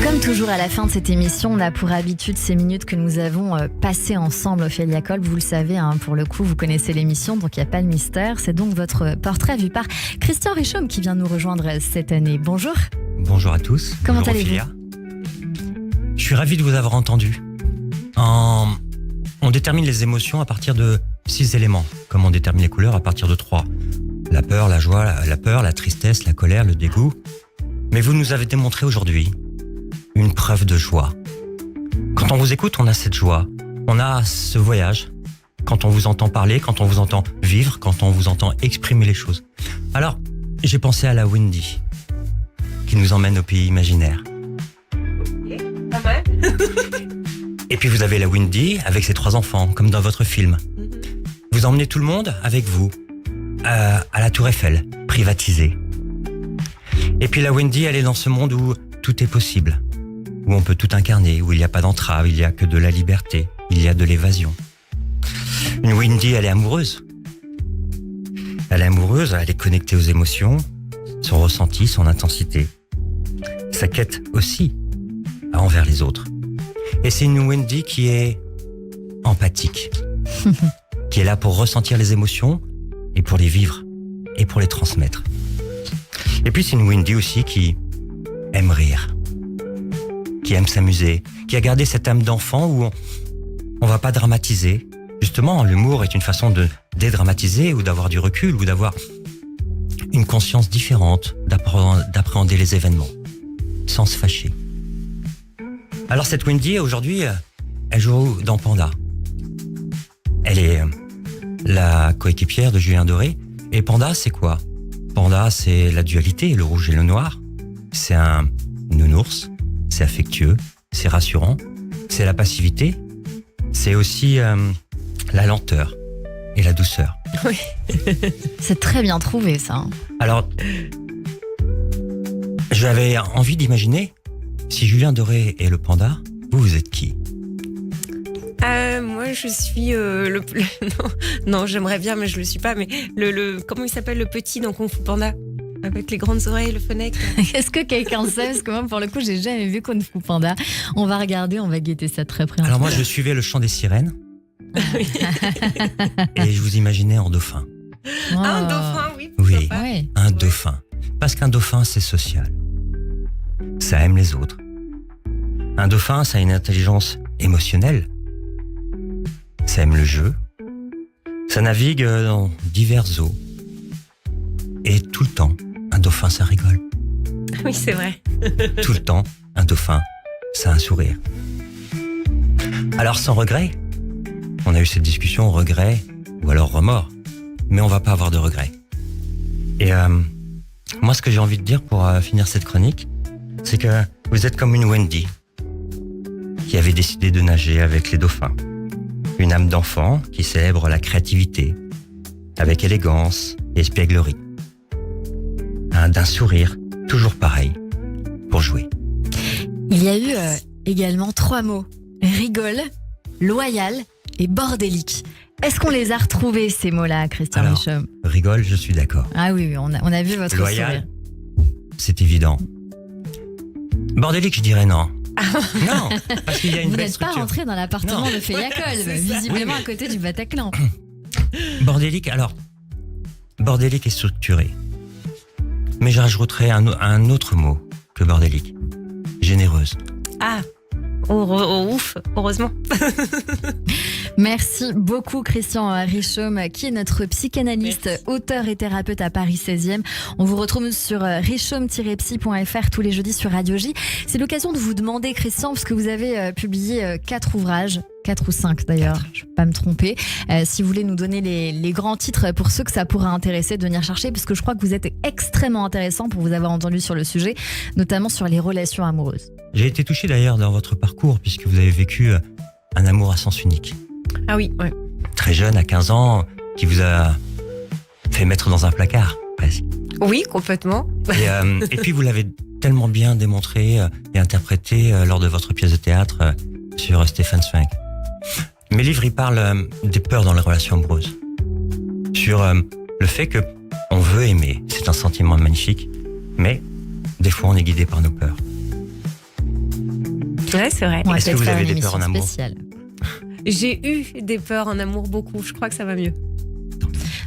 Comme toujours à la fin de cette émission, on a pour habitude ces minutes que nous avons passées ensemble, Ophélia Kolb. Vous le savez, pour le coup, vous connaissez l'émission, donc il n'y a pas de mystère. C'est donc votre portrait vu par Christian Richomme qui vient nous rejoindre cette année. Bonjour. Bonjour à tous. Comment Bonjour allez-vous ? Ophélia. Je suis ravi de vous avoir entendu. On détermine les émotions à partir de 6 éléments, comme on détermine les couleurs à partir de 3. La peur, la joie, la tristesse, la colère, le dégoût. Mais vous nous avez démontré aujourd'hui une preuve de joie. Quand on vous écoute, on a cette joie. On a ce voyage. Quand on vous entend parler, quand on vous entend vivre, quand on vous entend exprimer les choses. Alors, j'ai pensé à la Wendy, qui nous emmène au pays imaginaire. Pas mal. Et puis vous avez la Wendy avec ses 3 enfants, comme dans votre film. Vous emmenez tout le monde avec vous, à la Tour Eiffel, privatisée. Et puis la Wendy, elle est dans ce monde où tout est possible, où on peut tout incarner, où il n'y a pas d'entrave, il n'y a que de la liberté, il y a de l'évasion. Une Wendy, elle est amoureuse. Elle est amoureuse, elle est connectée aux émotions, son ressenti, son intensité. Sa quête aussi, envers les autres. Et c'est une Wendy qui est empathique, qui est là pour ressentir les émotions et pour les vivre et pour les transmettre. Et puis c'est une Wendy aussi qui aime rire, qui aime s'amuser, qui a gardé cette âme d'enfant où on va pas dramatiser. Justement, l'humour est une façon de dédramatiser ou d'avoir du recul ou d'avoir une conscience différente, d'appréhender les événements sans se fâcher. Alors cette Wendy, aujourd'hui, elle joue dans Panda. Elle est la coéquipière de Julien Doré. Et Panda, c'est quoi ? Panda, c'est la dualité, le rouge et le noir. C'est un nounours, c'est affectueux, c'est rassurant, c'est la passivité, c'est aussi la lenteur et la douceur. Oui. C'est très bien trouvé, ça. Alors, j'avais envie d'imaginer, si Julien Doré est le panda, vous êtes qui ? Moi, je suis non, j'aimerais bien, mais je le suis pas. Mais comment il s'appelle le petit dans Kung Fu Panda avec les grandes oreilles, le fenêtre. Est-ce que quelqu'un sait ? Parce que moi, pour le coup, j'ai jamais vu Kung Fu Panda. On va regarder, on va guetter ça très près. Alors moi, je suivais le chant des sirènes et je vous imaginais en dauphin. Oh. Un dauphin, oui. Oui, Pas. Ouais. un dauphin. Parce qu'un dauphin, c'est social. Ça aime les autres. Un dauphin, ça a une intelligence émotionnelle. Ça aime le jeu. Ça navigue dans divers eaux. Et tout le temps, un dauphin, ça rigole. Oui, c'est vrai. Tout le temps, un dauphin, ça a un sourire. Alors sans regret, on a eu cette discussion, regret ou alors remords. Mais on va pas avoir de regret. Et moi, ce que j'ai envie de dire pour finir cette chronique, c'est que vous êtes comme une Wendy qui avait décidé de nager avec les dauphins. Une âme d'enfant qui célèbre la créativité avec élégance et espièglerie. D'un sourire toujours pareil pour jouer. Il y a eu également 3 mots. Rigole, loyal et bordélique. Est-ce qu'on les a retrouvés, ces mots-là, Christian Alors, Richomme ? rigole, je suis d'accord. Ah oui, on a vu votre Loyal, sourire. c'est évident. Bordélique, je dirais non. Non, parce qu'il y a une Vous belle n'êtes pas structure. rentré dans l'appartement Non. de Ophélia Kolb, c'est ça. visiblement Oui, à côté du Bataclan. Bordélique, alors, bordélique est structuré. Mais je rajouterais un autre mot que bordélique. Généreuse. Ah, ouf, heureusement. Merci beaucoup Christian Richomme, qui est notre psychanalyste, Merci. auteur et thérapeute à Paris 16e. On vous retrouve sur richomme-psy.fr tous les jeudis sur Radio J. C'est l'occasion de vous demander, Christian, parce que vous avez publié 4 ouvrages, 4 ou 5 d'ailleurs, je ne vais pas me tromper. Si vous voulez nous donner les grands titres pour ceux que ça pourrait intéresser de venir chercher, parce que je crois que vous êtes extrêmement intéressant pour vous avoir entendu sur le sujet, notamment sur les relations amoureuses. J'ai été touché d'ailleurs dans votre parcours puisque vous avez vécu un amour à sens unique. Ah oui, ouais. Très jeune, à 15 ans, qui vous a fait mettre dans un placard, presque. Oui, complètement. Et puis vous l'avez tellement bien démontré et interprété lors de votre pièce de théâtre sur Stephen Zweig. Mes livres, ils parlent des peurs dans les relations amoureuses. Sur le fait que on veut aimer, c'est un sentiment magnifique, mais des fois on est guidé par nos peurs. Ouais, c'est vrai. On va Est-ce que peut-être vous faire avez une des peurs émission en amour spéciale. J'ai eu des peurs en amour beaucoup. Je crois que ça va mieux.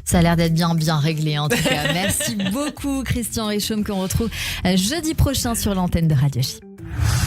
Ça a l'air d'être bien réglé en tout cas. Merci beaucoup Christian Richomme qu'on retrouve jeudi prochain sur l'antenne de Radio J.